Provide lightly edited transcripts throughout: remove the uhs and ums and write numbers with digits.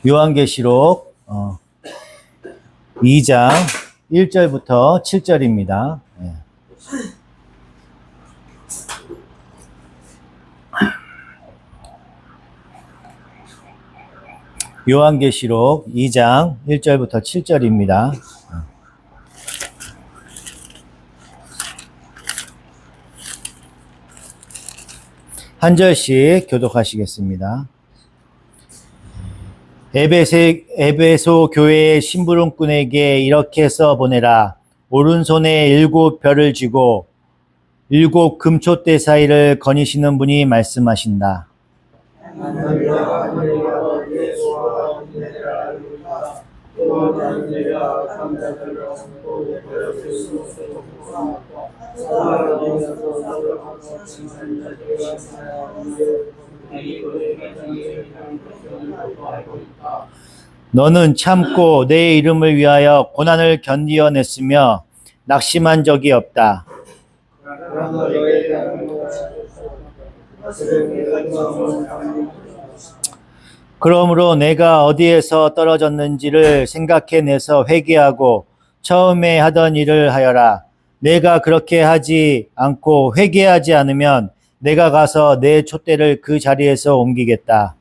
요한계시록 2장 1절부터 7절입니다. 요한계시록 2장 1절부터 7절입니다. 한 절씩 교독하시겠습니다. 에베소 교회의 심부름꾼에게 이렇게 써 보내라. 오른손에 7 별을 쥐고 7 금촛대 사이를 거니시는 분이 말씀하신다. 너는 참고 내 이름을 위하여 고난을 견디어냈으며 낙심한 적이 없다. 그러므로 내가 어디에서 떨어졌는지를 생각해내서 회개하고 처음에 하던 일을 하여라. 내가 그렇게 하지 않고 회개하지 않으면 내가 가서 내 촛대를 그 자리에서 옮기겠다.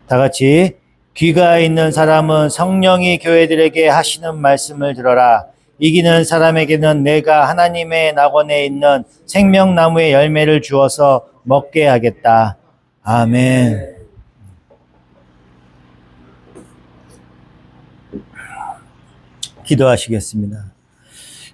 다 같이 귀가 있는 사람은 성령이 교회들에게 하시는 말씀을 들어라. 이기는 사람에게는 내가 하나님의 낙원에 있는 생명나무의 열매를 주어서 먹게 하겠다. 아멘. 기도하시겠습니다.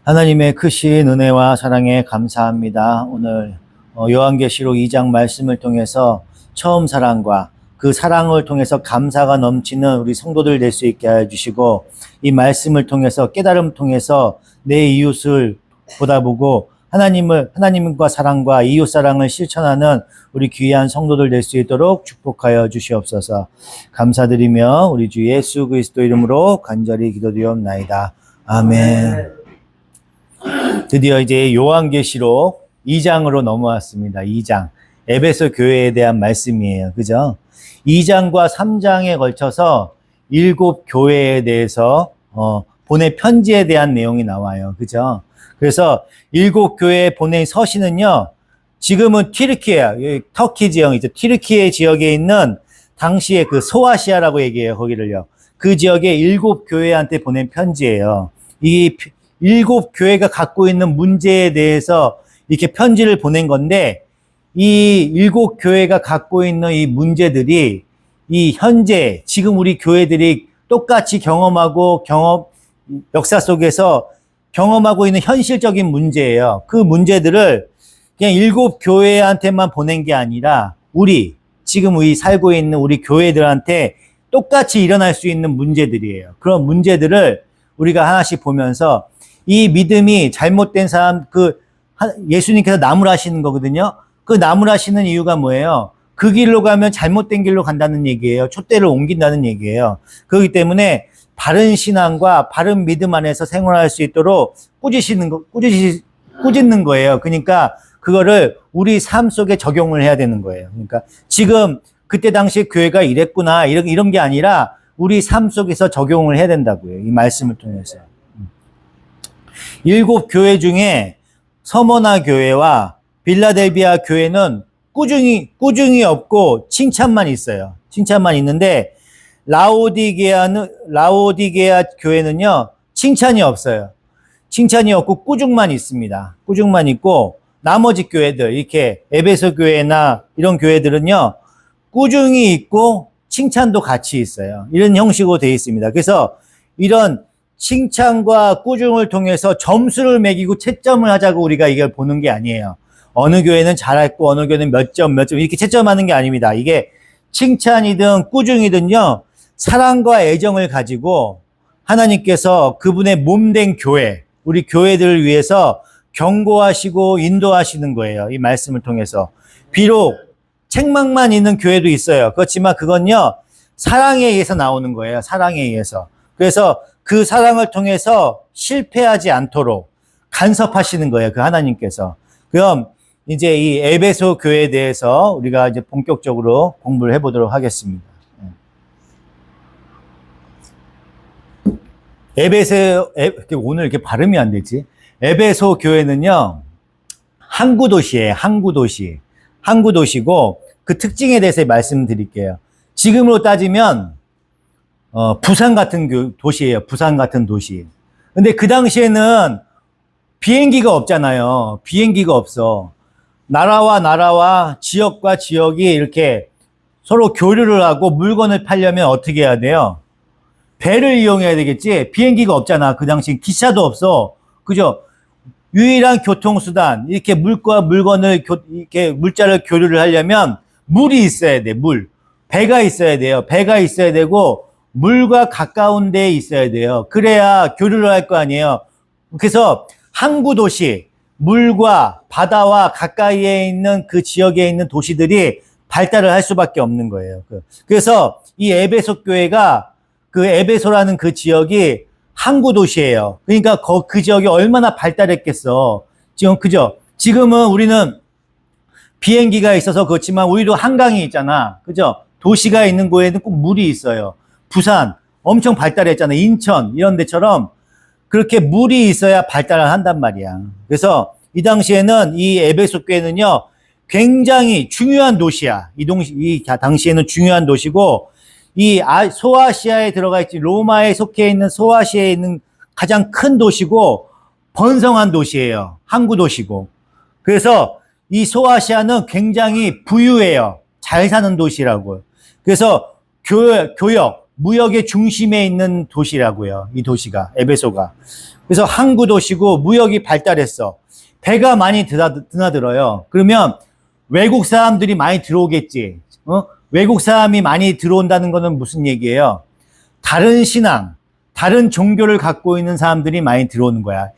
하나님의 크신 은혜와 사랑에 감사합니다. 오늘 요한계시록 2장 말씀을 통해서 처음 사랑과 그 사랑을 통해서 감사가 넘치는 우리 성도들 될 수 있게 해주시고, 이 말씀을 통해서 깨달음 통해서 내 이웃을 보다보고 하나님과 사랑과 이웃 사랑을 실천하는 우리 귀한 성도들 될 수 있도록 축복하여 주시옵소서. 감사드리며 우리 주 예수 그리스도 이름으로 간절히 기도드리옵나이다. 아멘. 드디어 이제 요한계시록 2장으로 넘어왔습니다. 2장. 에베소 교회에 대한 말씀이에요. 그죠? 2장과 3장에 걸쳐서 7 교회에 대해서 보낸 편지에 대한 내용이 나와요. 그죠? 그래서 7 교회에 보낸 서신은요, 지금은 튀르키예요. 터키 지역이죠. 튀르키예 지역에 있는 당시에 그 소아시아라고 얘기해요. 거기를요. 그 지역의 7 교회한테 보낸 편지예요. 이 7 교회가 갖고 있는 문제에 대해서 이렇게 편지를 보낸 건데, 이 7 교회가 갖고 있는 이 문제들이 이 현재 지금 우리 교회들이 똑같이 경험하고 역사 속에서 경험하고 있는 현실적인 문제예요. 그 문제들을 그냥 7 교회한테만 보낸 게 아니라 지금 우리 살고 있는 우리 교회들한테 똑같이 일어날 수 있는 문제들이에요. 그런 문제들을 우리가 하나씩 보면서 이 믿음이 잘못된 사람, 예수님께서 나무라시는 거거든요. 그 나무라시는 이유가 뭐예요? 그 길로 가면 잘못된 길로 간다는 얘기예요. 촛대를 옮긴다는 얘기예요. 그렇기 때문에 바른 신앙과 바른 믿음 안에서 생활할 수 있도록 꾸짖는 거예요. 그러니까 그거를 우리 삶 속에 적용을 해야 되는 거예요. 그러니까 지금 그때 당시 교회가 이랬구나 이런 게 아니라 우리 삶 속에서 적용을 해야 된다고요. 이 말씀을 통해서. 7 교회 중에 서머나 교회와 빌라델비아 교회는 꾸중이 없고 칭찬만 있어요. 칭찬만 있는데 라오디게아 교회는요, 칭찬이 없어요. 칭찬이 없고 꾸중만 있습니다. 꾸중만 있고 나머지 교회들, 이렇게 에베소 교회나 이런 교회들은요, 꾸중이 있고 칭찬도 같이 있어요. 이런 형식으로 되어 있습니다. 그래서 이런 칭찬과 꾸중을 통해서 점수를 매기고 채점을 하자고 우리가 이걸 보는 게 아니에요. 어느 교회는 잘했고 어느 교회는 몇 점 이렇게 채점하는 게 아닙니다. 이게 칭찬이든 꾸중이든요, 사랑과 애정을 가지고 하나님께서 그분의 몸된 교회, 우리 교회들을 위해서 경고하시고 인도하시는 거예요. 이 말씀을 통해서. 비록 책망만 있는 교회도 있어요. 그렇지만 그건요, 사랑에 의해서 나오는 거예요. 사랑에 의해서. 그래서 그 사랑을 통해서 실패하지 않도록, 간섭하시는 거예요. 그 하나님께서. 그럼 이제 이 에베소 교회에 대해서 우리가 이제 본격적으로 공부를 해보도록 하겠습니다. 오늘 이렇게 발음이 안 되지? 에베소 교회는요, 항구 도시예요. 항구 도시. 항구 도시고, 그 특징에 대해서 말씀드릴게요. 지금으로 따지면, 부산 같은 도시예요. 부산 같은 도시. 근데 그 당시에는 비행기가 없잖아요. 비행기가 없어. 나라와 나라와 지역과 지역이 이렇게 서로 교류를 하고 물건을 팔려면 어떻게 해야 돼요? 배를 이용해야 되겠지? 비행기가 없잖아. 그 당시 기차도 없어. 그죠? 유일한 교통수단, 이렇게 물건을, 이렇게 물자를 교류를 하려면 물이 있어야 돼, 물. 배가 있어야 돼요. 배가 있어야 되고, 물과 가까운 데에 있어야 돼요. 그래야 교류를 할 거 아니에요. 그래서 항구 도시, 물과 바다와 가까이에 있는 그 지역에 있는 도시들이 발달을 할 수밖에 없는 거예요. 그래서 이 에베소 교회가 그 에베소라는 그 지역이 항구 도시예요. 그러니까 그 지역이 얼마나 발달했겠어. 지금 그죠? 지금은 우리는 비행기가 있어서 그렇지만 우리도 한강이 있잖아. 그죠? 도시가 있는 곳에는 꼭 물이 있어요. 부산 엄청 발달했잖아. 인천 이런 데처럼 그렇게 물이 있어야 발달을 한단 말이야. 그래서 이 당시에는 이 에베소 교회는요, 굉장히 중요한 도시야. 이 당시에는 중요한 도시고, 이 소아시아에 들어가 있지, 로마에 속해 있는 소아시아에 있는 가장 큰 도시고, 번성한 도시예요. 항구 도시고. 그래서 이 소아시아는 굉장히 부유해요. 잘 사는 도시라고요. 그래서 교역, 무역의 중심에 있는 도시라고요. 이 도시가, 에베소가. 그래서 항구 도시고 무역이 발달했어. 배가 많이 드나들어요. 그러면 외국 사람들이 많이 들어오겠지. 외국 사람이 많이 들어온다는 것은 무슨 얘기예요? 다른 신앙, 다른 종교를 갖고 있는 사람들이 많이 들어오는 거야.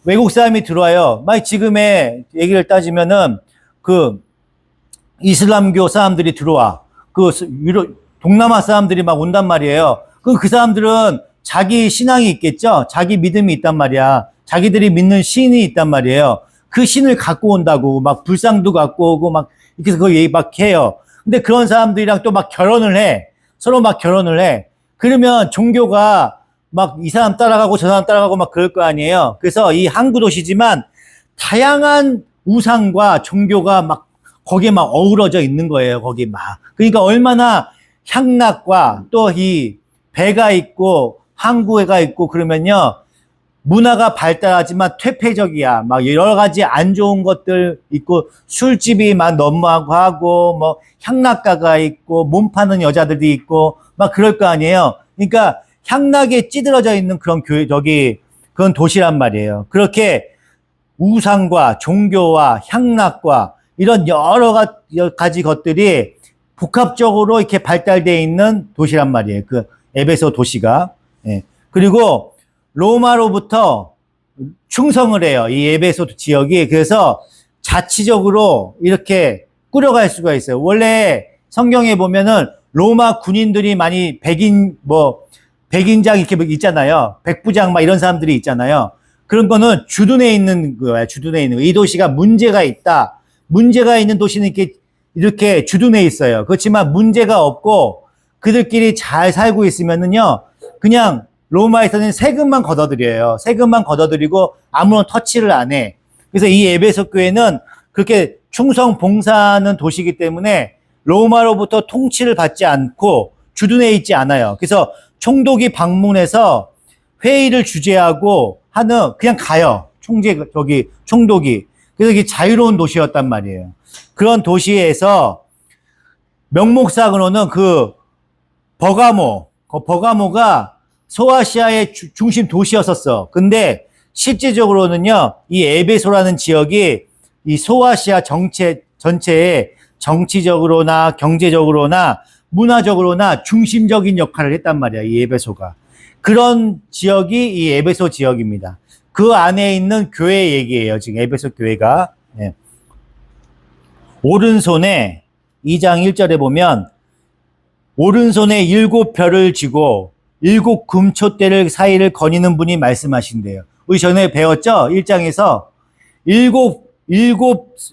외국 사람이 들어와요. 만약 지금의 얘기를 따지면은 그 이슬람교 사람들이 들어와. 동남아 사람들이 막 온단 말이에요. 그럼 그 사람들은 자기 신앙이 있겠죠? 자기 믿음이 있단 말이야. 자기들이 믿는 신이 있단 말이에요. 그 신을 갖고 온다고, 막 불상도 갖고 오고, 막, 이렇게 해서 그거 막 해요. 근데 그런 사람들이랑 또 막 결혼을 해. 서로 막 결혼을 해. 그러면 종교가 막 이 사람 따라가고 저 사람 따라가고 막 그럴 거 아니에요. 그래서 이 항구 도시지만 다양한 우상과 종교가 막 거기에 막 어우러져 있는 거예요. 거기 막. 그러니까 얼마나 향락과 또 이 배가 있고 항구가 있고 그러면요. 문화가 발달하지만 퇴폐적이야. 막 여러 가지 안 좋은 것들 있고 술집이 막 너무하고 하고 뭐 향락가가 있고 몸 파는 여자들이 있고 막 그럴 거 아니에요. 그러니까 향락에 찌들어져 있는 그런 그런 도시란 말이에요. 그렇게 우상과 종교와 향락과 이런 여러 가지 것들이 복합적으로 이렇게 발달되어 있는 도시란 말이에요. 그 에베소 도시가. 예. 그리고 로마로부터 충성을 해요. 이 에베소 지역이. 그래서 자치적으로 이렇게 꾸려갈 수가 있어요. 원래 성경에 보면은 로마 군인들이 많이 백인장 이렇게 있잖아요. 백부장 막 이런 사람들이 있잖아요. 그런 거는 주둔해 있는 거야. 주둔해 있는 거. 이 도시가 문제가 있다. 문제가 있는 도시는 이렇게 주둔해 있어요. 그렇지만 문제가 없고 그들끼리 잘 살고 있으면은요, 그냥 로마에서는 세금만 걷어들여요. 세금만 걷어들이고 아무런 터치를 안 해. 그래서 이 에베소 교회는 그렇게 충성 봉사하는 도시이기 때문에 로마로부터 통치를 받지 않고 주둔해 있지 않아요. 그래서 총독이 방문해서 회의를 주재하고 그냥 가요. 총독이. 그래서 이게 자유로운 도시였단 말이에요. 그런 도시에서 명목상으로는 버가모가 소아시아의 중심 도시였었어. 근데 실제적으로는요, 이 에베소라는 지역이 이 소아시아 전체에 정치적으로나 경제적으로나 문화적으로나 중심적인 역할을 했단 말이야, 이 에베소가. 그런 지역이 이 에베소 지역입니다. 그 안에 있는 교회 얘기예요, 지금 에베소 교회가. 네. 오른손에 2장 1절에 보면 오른손에 7별을 쥐고 7 금초대를 사이를 거니는 분이 말씀하신대요. 우리 전에 배웠죠? 1장에서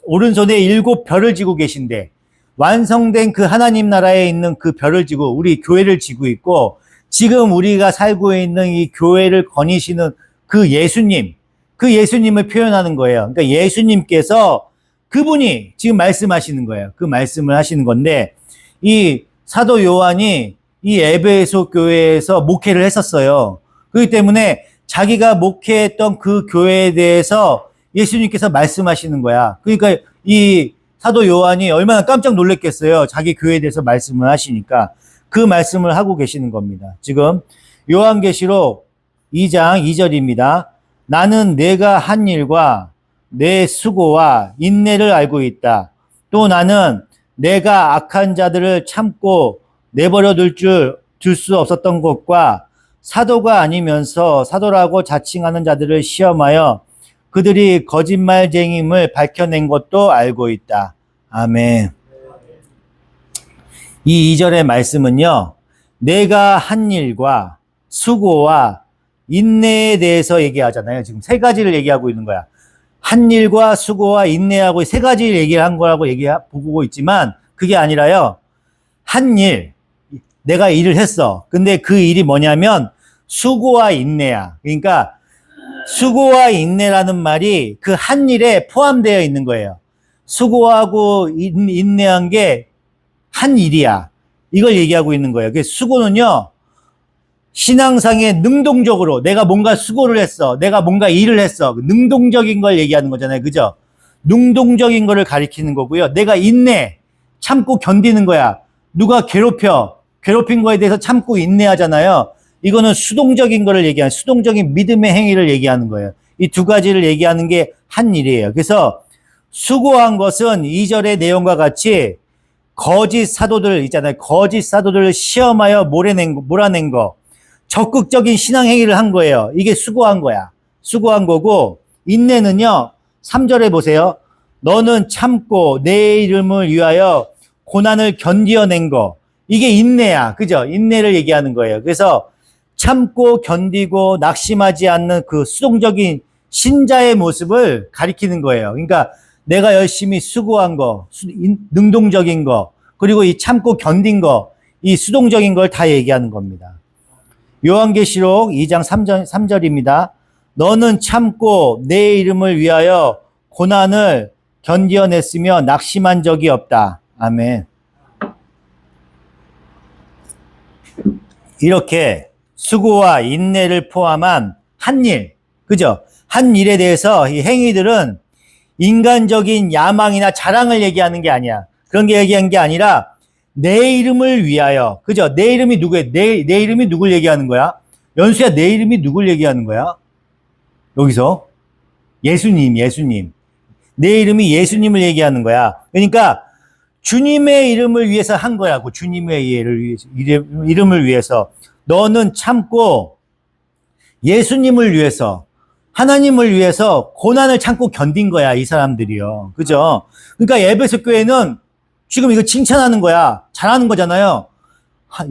오른손에 7별을 쥐고 계신데, 완성된 그 하나님 나라에 있는 그 별을 쥐고 우리 교회를 쥐고 있고, 지금 우리가 살고 있는 이 교회를 거니시는 그 예수님을 표현하는 거예요. 그러니까 예수님께서 그분이 지금 말씀하시는 거예요. 그 말씀을 하시는 건데, 이 사도 요한이 이 에베소 교회에서 목회를 했었어요. 그렇기 때문에 자기가 목회했던 그 교회에 대해서 예수님께서 말씀하시는 거야. 그러니까 이 사도 요한이 얼마나 깜짝 놀랐겠어요. 자기 교회에 대해서 말씀을 하시니까. 그 말씀을 하고 계시는 겁니다. 지금 요한계시록 2장 2절입니다. 나는 내가 한 일과 내 수고와 인내를 알고 있다. 또 나는 내가 악한 자들을 참고 내버려 둘 수 없었던 것과 사도가 아니면서 사도라고 자칭하는 자들을 시험하여 그들이 거짓말쟁임을 밝혀낸 것도 알고 있다. 아멘. 이 2절의 말씀은요, 내가 한 일과 수고와 인내에 대해서 얘기하잖아요. 지금 세 가지를 얘기하고 있는 거야. 한 일과 수고와 인내하고 세 가지를 얘기한 거라고 보고 있지만, 그게 아니라요, 한 일, 내가 일을 했어. 근데 그 일이 뭐냐면 수고와 인내야. 그러니까 수고와 인내라는 말이 그 한 일에 포함되어 있는 거예요. 수고하고 인내한 게 한 일이야. 이걸 얘기하고 있는 거예요. 그 수고는요, 신앙상에 능동적으로 내가 뭔가 수고를 했어. 내가 뭔가 일을 했어. 능동적인 걸 얘기하는 거잖아요. 그죠? 능동적인 거를 가리키는 거고요. 내가 인내, 참고 견디는 거야. 누가 괴롭힌 거에 대해서 참고 인내하잖아요. 이거는 수동적인 거를 얘기하는, 수동적인 믿음의 행위를 얘기하는 거예요. 이 두 가지를 얘기하는 게 한 일이에요. 그래서 수고한 것은 2절의 내용과 같이 거짓 사도들 있잖아요. 거짓 사도들을 시험하여 몰아낸 거. 적극적인 신앙 행위를 한 거예요. 이게 수고한 거야. 수고한 거고, 인내는요, 3절에 보세요. 너는 참고 내 이름을 위하여 고난을 견디어낸 거. 이게 인내야. 그죠? 인내를 얘기하는 거예요. 그래서 참고 견디고 낙심하지 않는 그 수동적인 신자의 모습을 가리키는 거예요. 그러니까 내가 열심히 수고한 거, 능동적인 거, 그리고 이 참고 견딘 거, 이 수동적인 걸 다 얘기하는 겁니다. 요한계시록 2장 3절입니다. 너는 참고 내 이름을 위하여 고난을 견디어냈으며 낙심한 적이 없다. 아멘. 이렇게 수고와 인내를 포함한 한 일, 그죠? 한 일에 대해서 이 행위들은 인간적인 야망이나 자랑을 얘기하는 게 아니야. 그런 게 얘기한 게 아니라 내 이름을 위하여, 그죠? 내 이름이 누구야? 내 이름이 누굴 얘기하는 거야? 연수야, 내 이름이 누굴 얘기하는 거야? 여기서 예수님. 내 이름이 예수님을 얘기하는 거야. 그러니까 주님의 이름을 위해서 한 거라고. 주님의 이름을 위해서. 너는 참고 예수님을 위해서, 하나님을 위해서 고난을 참고 견딘 거야, 이 사람들이요. 그죠? 그러니까 에베소 교회는 지금 이거 칭찬하는 거야. 잘하는 거잖아요.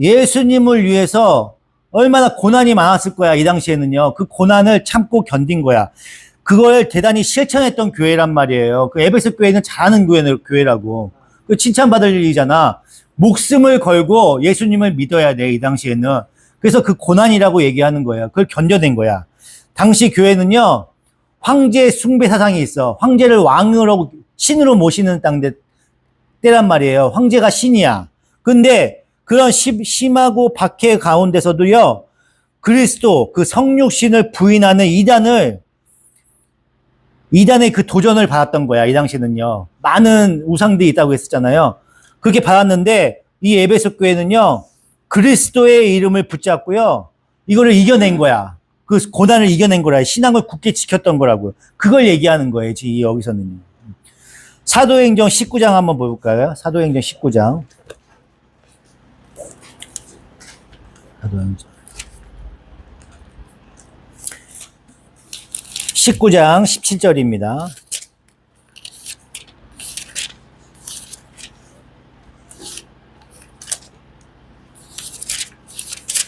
예수님을 위해서 얼마나 고난이 많았을 거야, 이 당시에는요. 그 고난을 참고 견딘 거야. 그걸 대단히 실천했던 교회란 말이에요. 그 에베소 교회는 잘하는 교회라고. 그 칭찬받을 일이잖아. 목숨을 걸고 예수님을 믿어야 돼, 이 당시에는. 그래서 그 고난이라고 얘기하는 거예요. 그걸 견뎌낸 거야. 당시 교회는요, 황제 숭배 사상이 있어. 황제를 왕으로, 신으로 모시는 때란 말이에요. 황제가 신이야. 근데 그런 심하고 박해 가운데서도요, 그리스도, 그 성육신을 부인하는 이단의 그 도전을 받았던 거야, 이 당시는요. 많은 우상들이 있다고 했었잖아요. 그렇게 받았는데, 이 에베소 교회는요, 그리스도의 이름을 붙잡고요, 이거를 이겨낸 거야. 그 고난을 이겨낸 거라. 신앙을 굳게 지켰던 거라고요. 그걸 얘기하는 거예요, 지금 여기서는요. 사도행전 19장 한번 볼까요? 사도행전 19장. 사도행전 19장 17절입니다.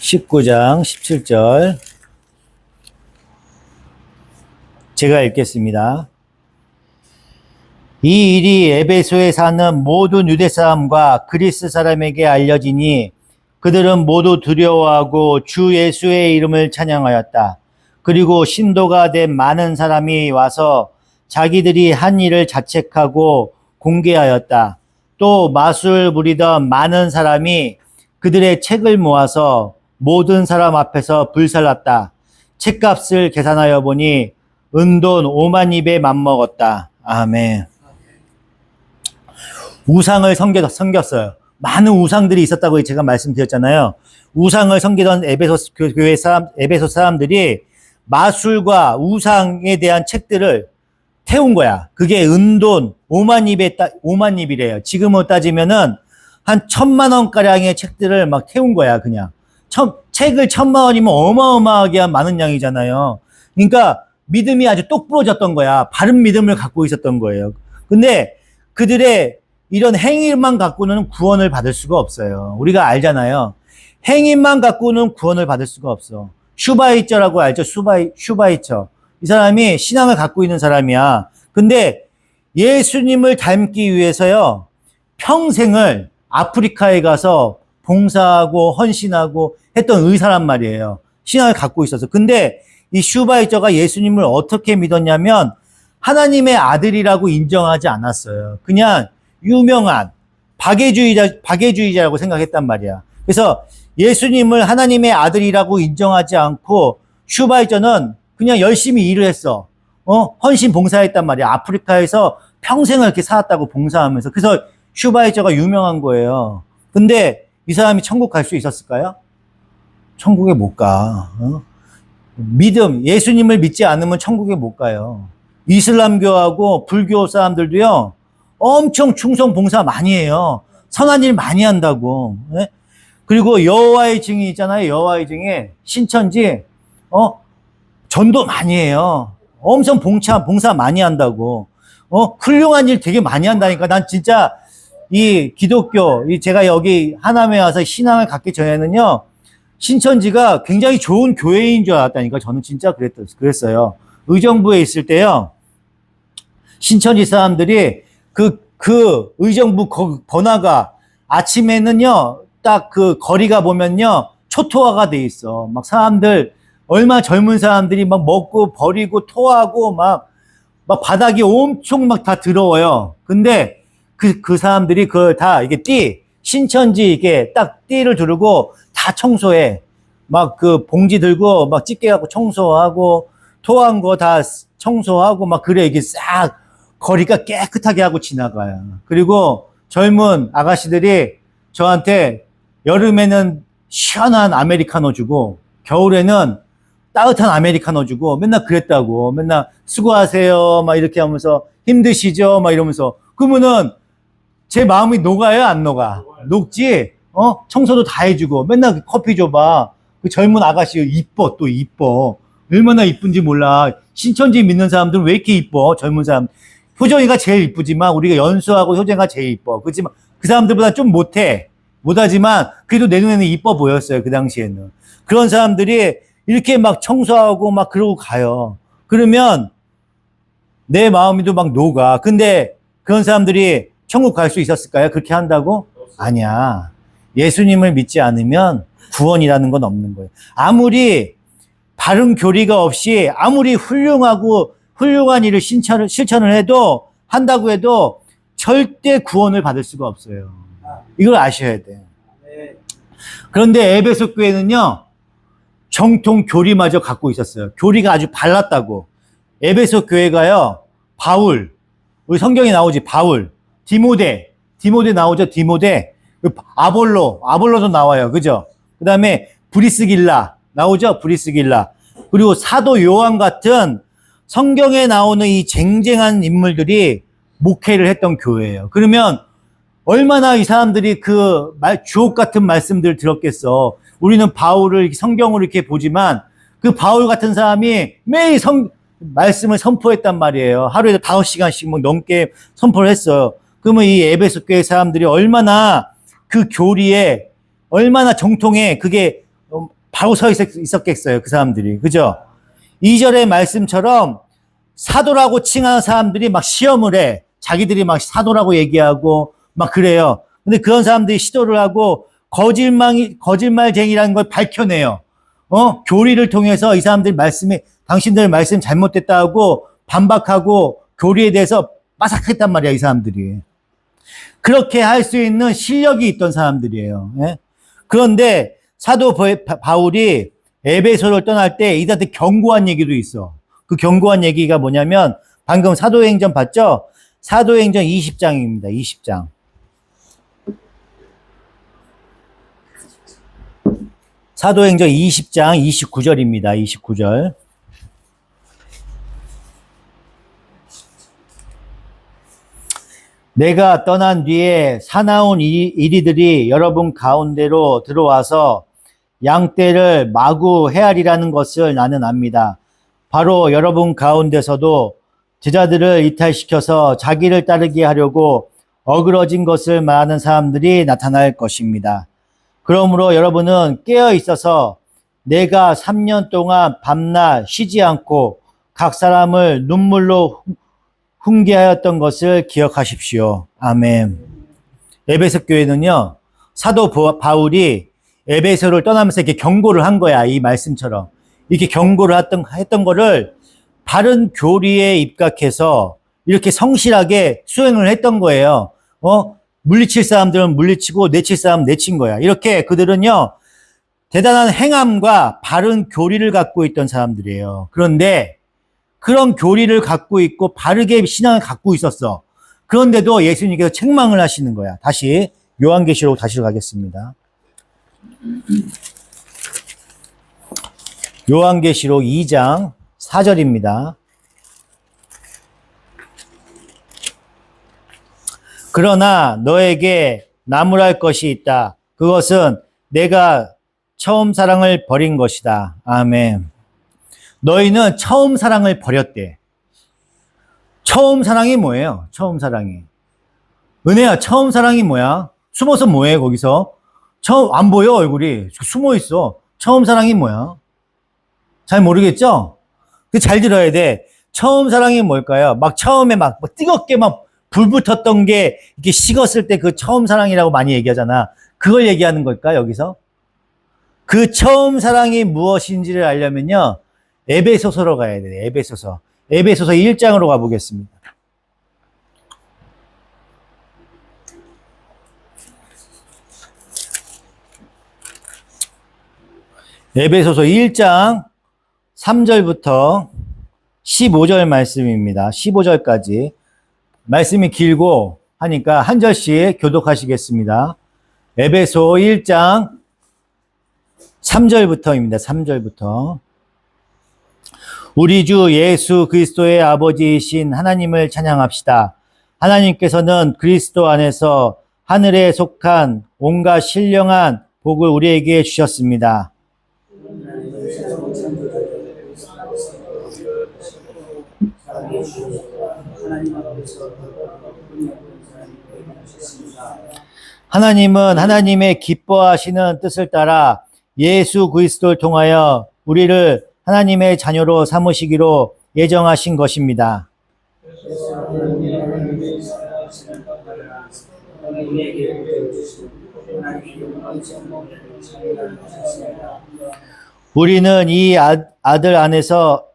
(19장 17절) 제가 읽겠습니다. 이 일이 에베소에 사는 모든 유대 사람과 그리스 사람에게 알려지니 그들은 모두 두려워하고 주 예수의 이름을 찬양하였다. 그리고 신도가 된 많은 사람이 와서 자기들이 한 일을 자책하고 공개하였다. 또 마술 부리던 많은 사람이 그들의 책을 모아서 모든 사람 앞에서 불살랐다. 책값을 계산하여 보니 은돈 5만 입에 맞먹었다. 아멘. 우상을 섬겼어요. 많은 우상들이 있었다고 제가 말씀드렸잖아요. 우상을 섬기던 에베소 사람들이 마술과 우상에 대한 책들을 태운 거야. 그게 은돈 5만 입이래요. 지금으로 따지면은 한 1,000만 원가량의 책들을 막 태운 거야, 그냥. 책을 1,000만 원이면 어마어마하게 많은 양이잖아요. 그러니까 믿음이 아주 똑 부러졌던 거야. 바른 믿음을 갖고 있었던 거예요. 근데 그들의 이런 행위만 갖고는 구원을 받을 수가 없어요. 우리가 알잖아요. 행위만 갖고는 구원을 받을 수가 없어. 슈바이처라고 알죠? 슈바이처. 이 사람이 신앙을 갖고 있는 사람이야. 근데 예수님을 닮기 위해서요, 평생을 아프리카에 가서 봉사하고 헌신하고 했던 의사란 말이에요. 신앙을 갖고 있어서. 근데 이 슈바이처가 예수님을 어떻게 믿었냐면 하나님의 아들이라고 인정하지 않았어요. 그냥 유명한 박애주의자라고 생각했단 말이야. 그래서 예수님을 하나님의 아들이라고 인정하지 않고 슈바이처는 그냥 열심히 일을 했어. 헌신 봉사했단 말이야. 아프리카에서 평생을 이렇게 살았다고 봉사하면서. 그래서 슈바이처가 유명한 거예요. 근데 이 사람이 천국 갈 수 있었을까요? 천국에 못 가. 예수님을 믿지 않으면 천국에 못 가요. 이슬람교하고 불교 사람들도요, 엄청 충성 봉사 많이 해요. 선한 일 많이 한다고. 네? 그리고 여호와의 증인 있잖아요. 여호와의 증인 신천지 전도 많이 해요. 엄청 봉사 많이 한다고. 훌륭한 일 되게 많이 한다니까. 난 진짜 이 기독교, 제가 여기 하남에 와서 신앙을 갖기 전에는요, 신천지가 굉장히 좋은 교회인 줄 알았다니까. 저는 진짜 그랬어요. 의정부에 있을 때요, 신천지 사람들이 그 의정부 번화가 아침에는요, 딱 그 거리가 보면요, 초토화가 돼 있어. 막 사람들, 얼마 젊은 사람들이 막 먹고 버리고 토하고 막 바닥이 엄청 막 다 더러워요. 근데 그 사람들이 다 이게 신천지 이게 딱 띠를 두르고 다 청소해. 막 그 봉지 들고 막 집게 갖고 청소하고 토한 거 다 청소하고 막 그래. 이게 싹 거리가 깨끗하게 하고 지나가요. 그리고 젊은 아가씨들이 저한테 여름에는 시원한 아메리카노 주고 겨울에는 따뜻한 아메리카노 주고 맨날 그랬다고. 맨날 수고하세요 막 이렇게 하면서 힘드시죠 막 이러면서. 그러면은 제 마음이 녹아요 안 녹아? 녹지. 청소도 다 해주고 맨날 커피 줘봐. 그 젊은 아가씨 이뻐. 또 이뻐. 얼마나 이쁜지 몰라. 신천지 믿는 사람들은 왜 이렇게 이뻐? 젊은 사람. 효정이가 제일 이쁘지만 우리가 연수하고 효정이가 제일 이뻐. 그렇지만 그 사람들보다 좀 못하지만 그래도 내 눈에는 이뻐 보였어요. 그 당시에는. 그런 사람들이 이렇게 막 청소하고 막 그러고 가요. 그러면 내 마음이도 막 녹아. 근데 그런 사람들이 천국 갈 수 있었을까요? 그렇게 한다고? 아니야. 예수님을 믿지 않으면 구원이라는 건 없는 거예요. 아무리 바른 교리가 없이 아무리 훌륭한 일을 실천을 한다고 해도 절대 구원을 받을 수가 없어요. 이걸 아셔야 돼. 그런데 에베소 교회는요, 정통 교리마저 갖고 있었어요. 교리가 아주 발랐다고. 에베소 교회가요, 바울, 우리 성경에 나오지, 바울, 디모데 나오죠, 디모데, 아볼로도 나와요, 그죠? 그 다음에 브리스길라 나오죠, 브리스길라. 그리고 사도 요한 같은 성경에 나오는 이 쟁쟁한 인물들이 목회를 했던 교회예요. 그러면 얼마나 이 사람들이 주옥 같은 말씀들을 들었겠어. 우리는 바울을 성경으로 이렇게 보지만 그 바울 같은 사람이 매일 말씀을 선포했단 말이에요. 하루에도 5시간씩 뭐 넘게 선포를 했어요. 그러면 이 에베소 교회 사람들이 얼마나 그 교리에, 얼마나 정통에 그게 바로 서 있었겠어요. 그 사람들이. 그죠? 2절의 말씀처럼 사도라고 칭하는 사람들이 막 시험을 해. 자기들이 막 사도라고 얘기하고 막 그래요. 근데 그런 사람들이 시도를 하고 거짓말쟁이라는 걸 밝혀내요. 교리를 통해서 이 사람들 당신들 말씀 잘못됐다 하고 반박하고 교리에 대해서 빠삭했단 말이야, 이 사람들이. 그렇게 할 수 있는 실력이 있던 사람들이에요. 예? 그런데 사도 바울이 에베소를 떠날 때 이들한테 경고한 얘기도 있어. 그 경고한 얘기가 뭐냐면 방금 사도행전 봤죠? 사도행전 20장입니다. 20장. 사도행전 20장 29절입니다. 29절. 내가 떠난 뒤에 사나운 이리들이 여러분 가운데로 들어와서 양떼를 마구 헤아리라는 것을 나는 압니다. 바로 여러분 가운데서도 제자들을 이탈시켜서 자기를 따르게 하려고 어그러진 것을 말하는 사람들이 나타날 것입니다. 그러므로 여러분은 깨어 있어서 내가 3년 동안 밤낮 쉬지 않고 각 사람을 눈물로 훈계하였던 것을 기억하십시오. 아멘. 에베소 교회는요, 사도 바울이 에베소를 떠나면서 이렇게 경고를 한 거야, 이 말씀처럼. 이렇게 경고를 했던 거를 바른 교리에 입각해서 이렇게 성실하게 수행을 했던 거예요. 물리칠 사람들은 물리치고 내칠 사람은 내친 거야. 이렇게 그들은요, 대단한 행함과 바른 교리를 갖고 있던 사람들이에요. 그런데 그런 교리를 갖고 있고 바르게 신앙을 갖고 있었어. 그런데도 예수님께서 책망을 하시는 거야. 다시 요한계시록 다시 가겠습니다. 요한계시록 2장 4절입니다. 그러나 너에게 나무랄 것이 있다. 그것은 내가 처음 사랑을 버린 것이다. 아멘. 너희는 처음 사랑을 버렸대. 처음 사랑이 뭐예요? 처음 사랑이. 은혜야, 처음 사랑이 뭐야? 숨어서 뭐해, 거기서? 안 보여, 얼굴이. 숨어 있어. 처음 사랑이 뭐야? 잘 모르겠죠? 잘 들어야 돼. 처음 사랑이 뭘까요? 막 처음에 막 뜨겁게 막 불 붙었던 게 이렇게 식었을 때 그 처음 사랑이라고 많이 얘기하잖아. 그걸 얘기하는 걸까, 여기서? 그 처음 사랑이 무엇인지를 알려면요, 에베소서로 가야 돼. 에베소서 1장으로 가보겠습니다. 에베소서 1장 3절부터 15절 말씀입니다. 15절까지. 말씀이 길고 하니까 한 절씩 교독하시겠습니다. 에베소 1장 3절부터입니다. 3절부터. 우리 주 예수 그리스도의 아버지이신 하나님을 찬양합시다. 하나님께서는 그리스도 안에서 하늘에 속한 온갖 신령한 복을 우리에게 주셨습니다. 하나님은 하나님의 기뻐하시는 뜻을 따라 예수 그리스도를 통하여 우리를 하나님의 자녀로 삼으시기로 예정하신 것입니다. 우리는 이 아들 안에서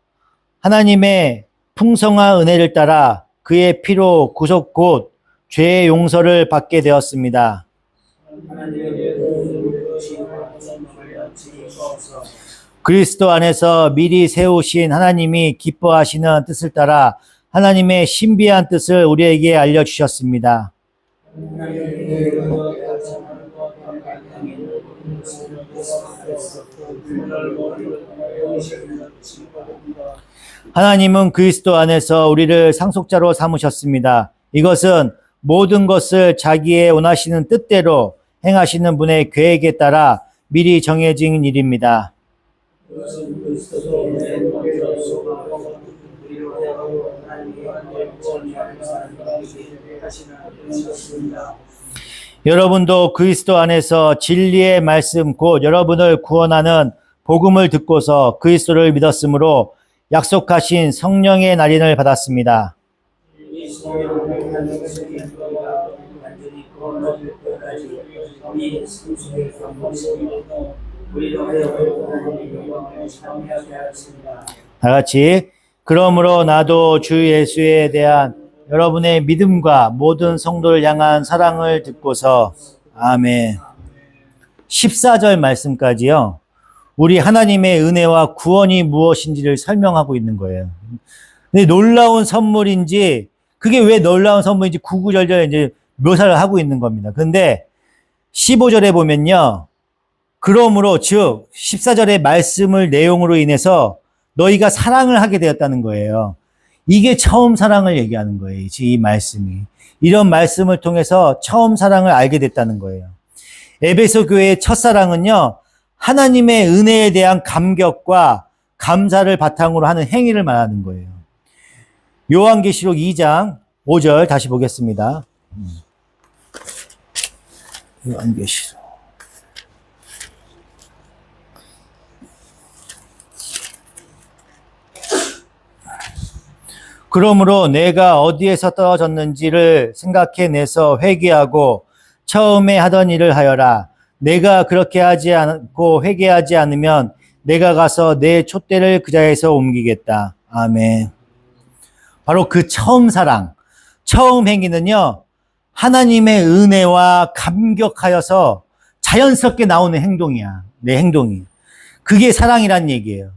하나님의 풍성한 은혜를 따라 그의 피로 구속 곧 죄의 용서를 받게 되었습니다. 그리스도 안에서 미리 세우신 하나님이 기뻐하시는 뜻을 따라 하나님의 신비한 뜻을 우리에게 알려주셨습니다. 하나님은 그리스도 안에서 우리를 상속자로 삼으셨습니다. 이것은 모든 것을 자기의 원하시는 뜻대로 행하시는 분의 계획에 따라 미리 정해진 일입니다. 여러분도 그리스도 안에서 진리의 말씀 곧 여러분을 구원하는 복음을 듣고서 그리스도를 믿었으므로 약속하신 성령의 날인을 받았습니다. 이 성령을 하늘에서 완전히 거듭날 때까지 우리 성숙의 감동입니다. 우리로 하여금 하나님의 영광을 찬양하게 하였습니다. 다 같이 그러므로 나도 주 예수에 대한 여러분의 믿음과 모든 성도를 향한 사랑을 듣고서 아멘. 14절 말씀까지요. 우리 하나님의 은혜와 구원이 무엇인지를 설명하고 있는 거예요. 근데 놀라운 선물인지 그게 왜 놀라운 선물인지 구구절절 이제 묘사를 하고 있는 겁니다. 근데 15절에 보면요. 그러므로 즉 14절의 말씀을 내용으로 인해서 너희가 사랑을 하게 되었다는 거예요. 이게 처음 사랑을 얘기하는 거예요. 이 말씀이. 이런 말씀을 통해서 처음 사랑을 알게 됐다는 거예요. 에베소 교회의 첫사랑은요. 하나님의 은혜에 대한 감격과 감사를 바탕으로 하는 행위를 말하는 거예요. 요한계시록 2장 5절 다시 보겠습니다. 요한계시록. 그러므로 내가 어디에서 떨어졌는지를 생각해내서 회개하고 처음에 하던 일을 하여라. 내가 그렇게 하지 않고 회개하지 않으면 내가 가서 내 촛대를 그 자리에서 옮기겠다. 아멘. 바로 그 처음 사랑, 처음 행위는요. 하나님의 은혜와 감격하여서 자연스럽게 나오는 행동이야. 내 행동이. 그게 사랑이란 얘기예요.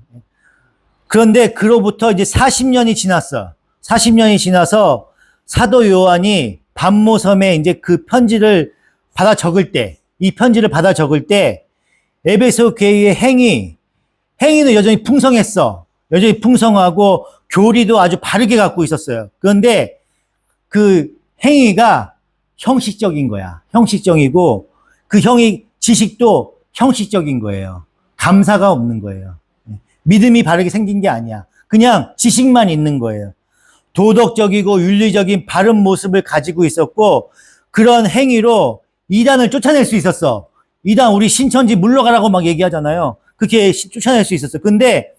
그런데 그로부터 이제 40년이 지났어. 40년이 지나서 사도 요한이 반모섬에 이제 그 편지를 받아 적을 때, 이 편지를 받아 적을 때 에베소 교회의 행위는 여전히 풍성했어. 여전히 풍성하고 교리도 아주 바르게 갖고 있었어요. 그런데 그 행위가 형식적인 거야. 형식적이고 그 지식도 형식적인 거예요. 감사가 없는 거예요. 믿음이 바르게 생긴 게 아니야. 그냥 지식만 있는 거예요. 도덕적이고 윤리적인 바른 모습을 가지고 있었고 그런 행위로 이단을 쫓아낼 수 있었어. 이단 우리 신천지 물러가라고 막 얘기하잖아요. 그렇게 쫓아낼 수 있었어. 근데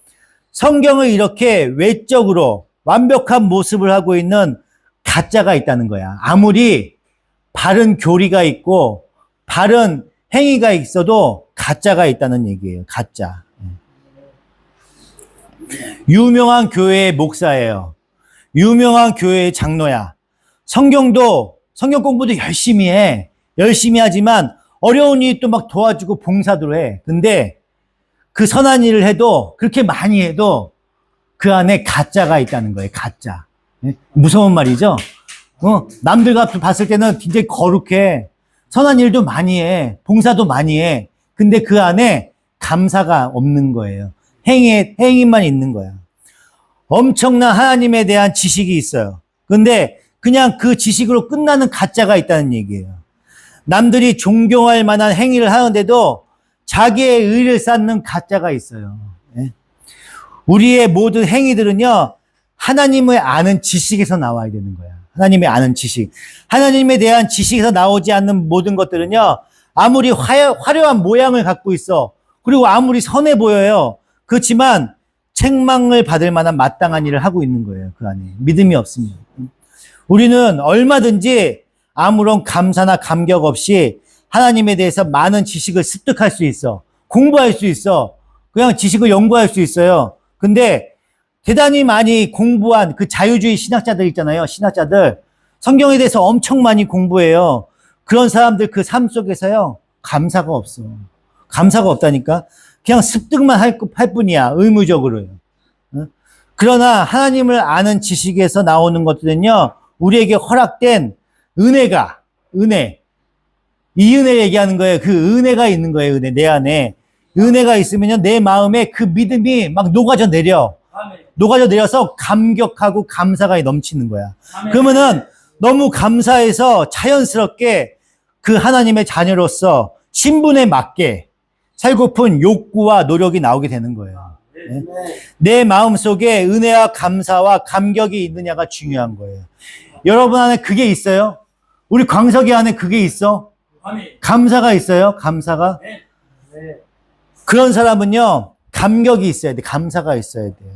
성경을 이렇게 외적으로 완벽한 모습을 하고 있는 가짜가 있다는 거야. 아무리 바른 교리가 있고 바른 행위가 있어도 가짜가 있다는 얘기예요. 가짜. 유명한 교회의 목사예요. 유명한 교회의 장로야. 성경 공부도 열심히 해. 열심히 하지만 어려운 일이 또 막 도와주고 봉사도 해. 근데 그 선한 일을 해도 그렇게 많이 해도 그 안에 가짜가 있다는 거예요. 가짜. 무서운 말이죠. 남들 봤을 때는 굉장히 거룩해. 선한 일도 많이 해. 봉사도 많이 해. 근데 그 안에 감사가 없는 거예요. 행위만 있는 거야. 엄청난 하나님에 대한 지식이 있어요. 근데 그냥 그 지식으로 끝나는 가짜가 있다는 얘기예요. 남들이 존경할 만한 행위를 하는데도 자기의 의를 쌓는 가짜가 있어요. 우리의 모든 행위들은요, 하나님을 아는 지식에서 나와야 되는 거야. 하나님의 아는 지식. 하나님에 대한 지식에서 나오지 않는 모든 것들은요, 아무리 화려한 모양을 갖고 있어. 그리고 아무리 선해 보여요. 그렇지만 책망을 받을 만한 마땅한 일을 하고 있는 거예요. 그 안에. 믿음이 없습니다. 우리는 얼마든지 아무런 감사나 감격 없이 하나님에 대해서 많은 지식을 습득할 수 있어. 공부할 수 있어. 그냥 지식을 연구할 수 있어요. 근데 대단히 많이 공부한 그 자유주의 신학자들 있잖아요. 신학자들. 성경에 대해서 엄청 많이 공부해요. 그런 사람들 그 삶 속에서요. 감사가 없어. 감사가 없다니까. 그냥 습득만 할 뿐이야. 의무적으로요. 그러나 하나님을 아는 지식에서 나오는 것들은요. 우리에게 허락된 은혜. 이 은혜를 얘기하는 거예요. 그 은혜가 있는 거예요. 은혜. 내 안에. 은혜가 있으면요. 내 마음에 그 믿음이 막 녹아져 내려서 감격하고 감사가 넘치는 거야. 그러면은 너무 감사해서 자연스럽게 그 하나님의 자녀로서 신분에 맞게 살고픈 욕구와 노력이 나오게 되는 거예요. 네? 내 마음속에 은혜와 감사와 감격이 있느냐가 중요한 거예요. 여러분 안에 그게 있어요? 우리 광석이 안에 그게 있어? 감사가 있어요? 감사가? 그런 사람은요, 감격이 있어야 돼. 감사가 있어야 돼요.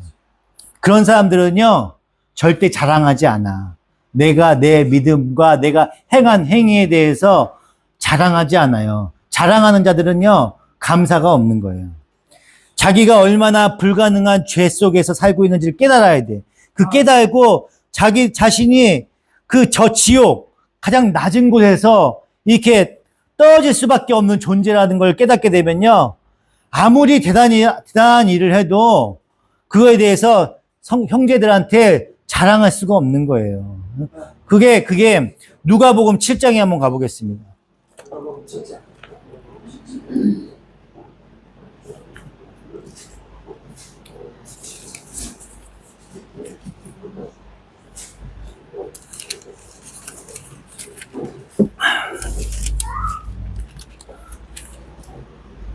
그런 사람들은요, 절대 자랑하지 않아. 내가 내 믿음과 내가 행한 행위에 대해서 자랑하지 않아요. 자랑하는 자들은요, 감사가 없는 거예요. 자기가 얼마나 불가능한 죄 속에서 살고 있는지를 깨달아야 돼. 그 깨달고 자기 자신이 그 저 지옥, 가장 낮은 곳에서 이렇게 떨어질 수밖에 없는 존재라는 걸 깨닫게 되면요, 아무리 대단한 일을 해도 그거에 대해서 형제들한테 자랑할 수가 없는 거예요. 그게 누가복음 7장에 한번 가보겠습니다. 누가복음 7장.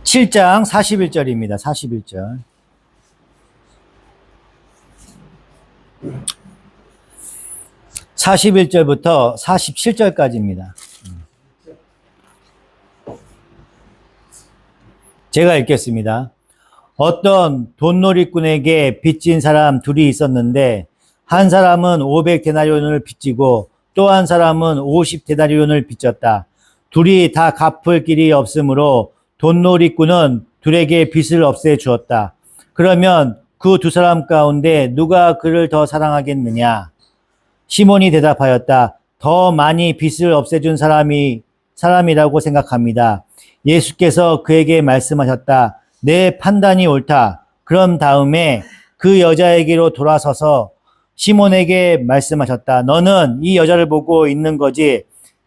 7장 41절입니다. 41절. (41절부터) (47절까지입니다) 제가 읽겠습니다. 어떤 돈놀이꾼에게 빚진 사람 둘이 있었는데, 한 사람은 500데나리온을 빚지고 또 한 사람은 50데나리온을 빚졌다. 둘이 다 갚을 길이 없으므로 돈놀이꾼은 둘에게 빚을 없애 주었다. 그러면 그 두 사람 가운데 누가 그를 더 사랑하겠느냐? 시몬이 대답하였다. 더 많이 빚을 없애준 사람이라고 생각합니다. 예수께서 그에게 말씀하셨다. 내 판단이 옳다. 그런 다음에 그 여자에게로 돌아서서 시몬에게 말씀하셨다. 너는 이 여자를 보고 있는 거지.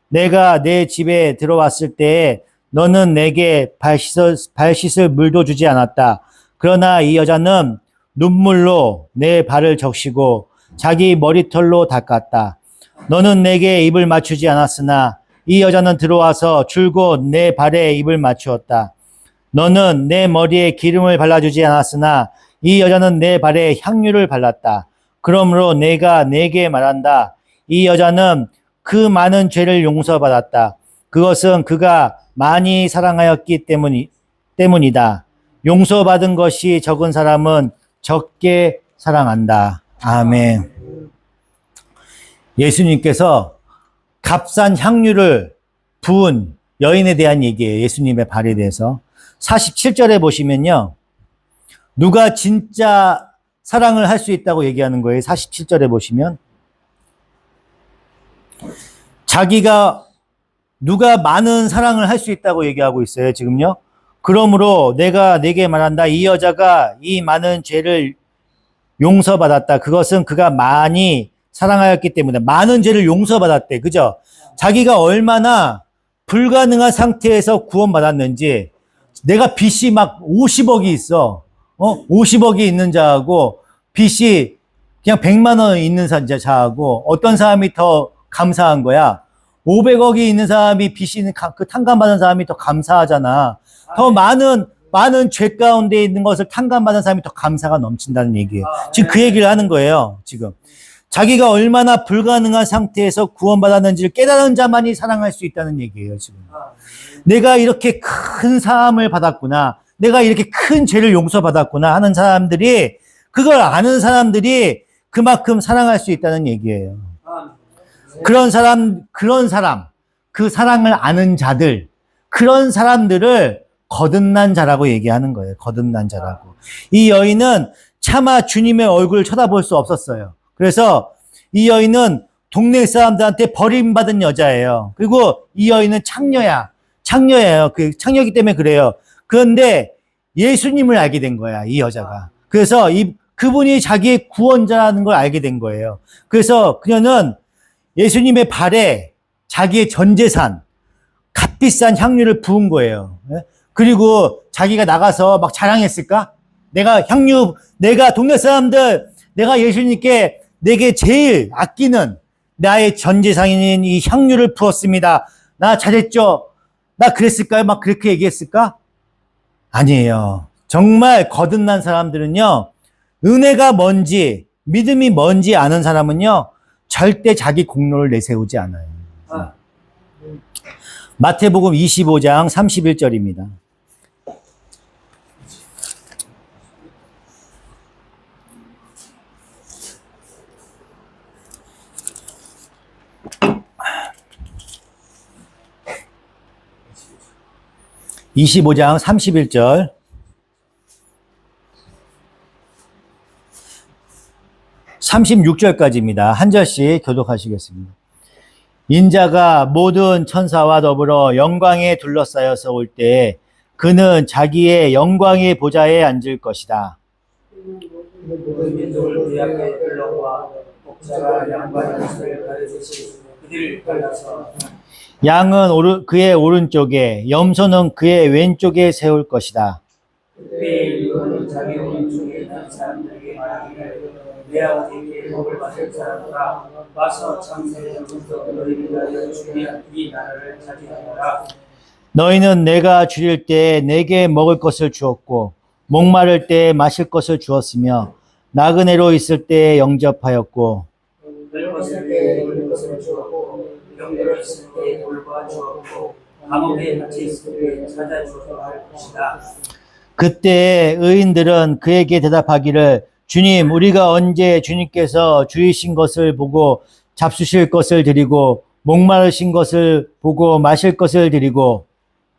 내가 내 집에 들어왔을 때에 너는 내게 발 씻을 물도 주지 않았다. 그러나 이 여자는 눈물로 내 발을 적시고 자기 머리털로 닦았다. 너는 내게 입을 맞추지 않았으나 이 여자는 들어와서 줄곧 내 발에 입을 맞추었다. 너는 내 머리에 기름을 발라주지 않았으나 이 여자는 내 발에 향유를 발랐다. 그러므로 내가 네게 말한다. 이 여자는 그 많은 죄를 용서받았다. 그것은 그가 많이 사랑하였기 때문이다. 용서받은 것이 적은 사람은 적게 사랑한다. 아멘. 예수님께서 값싼 향유를 부은 여인에 대한 얘기예요. 예수님의 발에 대해서. 47절에 보시면요, 누가 진짜 사랑을 할 수 있다고 얘기하는 거예요. 47절에 보시면 누가 많은 사랑을 할 수 있다고 얘기하고 있어요. 지금요. 그러므로 내가 네게 말한다. 이 여자가 이 많은 죄를 용서받았다. 그것은 그가 많이 사랑하였기 때문에. 많은 죄를 용서받았대. 그죠? 자기가 얼마나 불가능한 상태에서 구원받았는지. 내가 빚이 막 50억이 있어. 50억이 있는 자하고 빚이 그냥 100만 원 있는 자하고 어떤 사람이 더 감사한 거야? 500억이 있는 사람이 빚이 그 탕감받은 사람이 더 감사하잖아. 더 많은 죄 가운데 있는 것을 탕감받은 사람이 더 감사가 넘친다는 얘기예요. 지금 그 얘기를 하는 거예요. 지금 자기가 얼마나 불가능한 상태에서 구원받았는지를 깨달은 자만이 사랑할 수 있다는 얘기예요. 지금 내가 이렇게 큰 사함을 받았구나, 내가 이렇게 큰 죄를 용서받았구나 하는 사람들이, 그걸 아는 사람들이 그만큼 사랑할 수 있다는 얘기예요. 그런 사람, 그 사랑을 아는 자들, 그런 사람들을 거듭난 자라고 얘기하는 거예요. 거듭난 자라고. 이 여인은 차마 주님의 얼굴을 쳐다볼 수 없었어요. 그래서 이 여인은 동네 사람들한테 버림받은 여자예요. 그리고 이 여인은 창녀예요. 그 창녀이기 때문에 그래요. 그런데 예수님을 알게 된 거야, 이 여자가. 그래서 그분이 자기의 구원자라는 걸 알게 된 거예요. 그래서 그녀는 예수님의 발에 자기의 전 재산, 값비싼 향유를 부은 거예요. 그리고 자기가 나가서 막 자랑했을까? 내가 동네 사람들, 내가 예수님께 내게 제일 아끼는 나의 전 재산인 이 향유를 부었습니다. 나 잘했죠? 나 그랬을까요? 막 그렇게 얘기했을까? 아니에요. 정말 거듭난 사람들은요, 은혜가 뭔지, 믿음이 뭔지 아는 사람은요, 절대 자기 공로를 내세우지 않아요. 마태복음 25장 31절입니다. 25장 31절. (36절까지입니다) 한 절씩 교독하시겠습니다. 인자가 모든 천사와 더불어 영광에 둘러싸여서 올 때 그는 자기의 영광의 보좌에 앉을 것이다. 모든 민족을 그 앞에 불러와 목자가 양과 염소를 가르듯이 그들을 갈라서 양은 그의 오른쪽에, 염소는 그의 왼쪽에 세울 것이다. 그때 일꾼은 자기 오른쪽에 있는 사람들에게 말하기를 내 아버지께 복을 받을 사람들아 와서 창세전부터 너희를 위하여 준비한 이 나라를 차지하여라. 너희는 내가 줄일 때 내게 먹을 것을 주었고 목마를 때 마실 것을 주었으며 나그네로 있을 때 영접하였고 늙었을 때 먹을 것을 주었고 병들어 있을 때 돌봐 주었고 감옥에 갇혀 있을 때 찾아주어서 할 것이다. 그때 의인들은 그에게 대답하기를 주님, 우리가 언제 주님께서 주이신 것을 보고 잡수실 것을 드리고 목마르신 것을 보고 마실 것을 드리고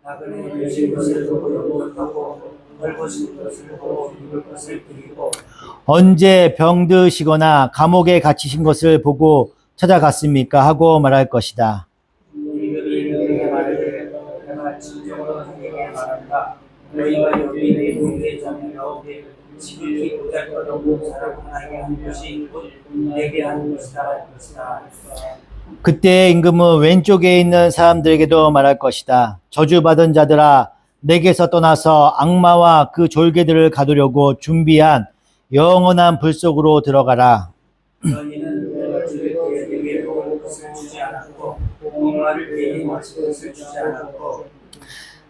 나그네 되신 것을 보고 영접하고 늙으신 것을 보고 입을 것을 드리고 언제 병드시거나 감옥에 갇히신 것을 보고 찾아갔습니까? 하고 말할 것이다. 이들이 너희에게 말하기를 내가 진정으로 너희에게 말한다. 너희가 여기 내 공개장에 나오되 지극히 보잘것없는 사람 하나에게 한 것이 곧 내게 한 것이다 할 것이다. 그때 임금은 왼쪽에 있는 사람들에게도 말할 것이다. 저주받은 자들아, 내게서 떠나서 악마와 그 졸개들을 가두려고 준비한 영원한 불 속으로 들어가라. 너희는 내가 죽을 때 내게 먹을 것을 주지 않았고 목마를 때에 마실 것을 주지 않았고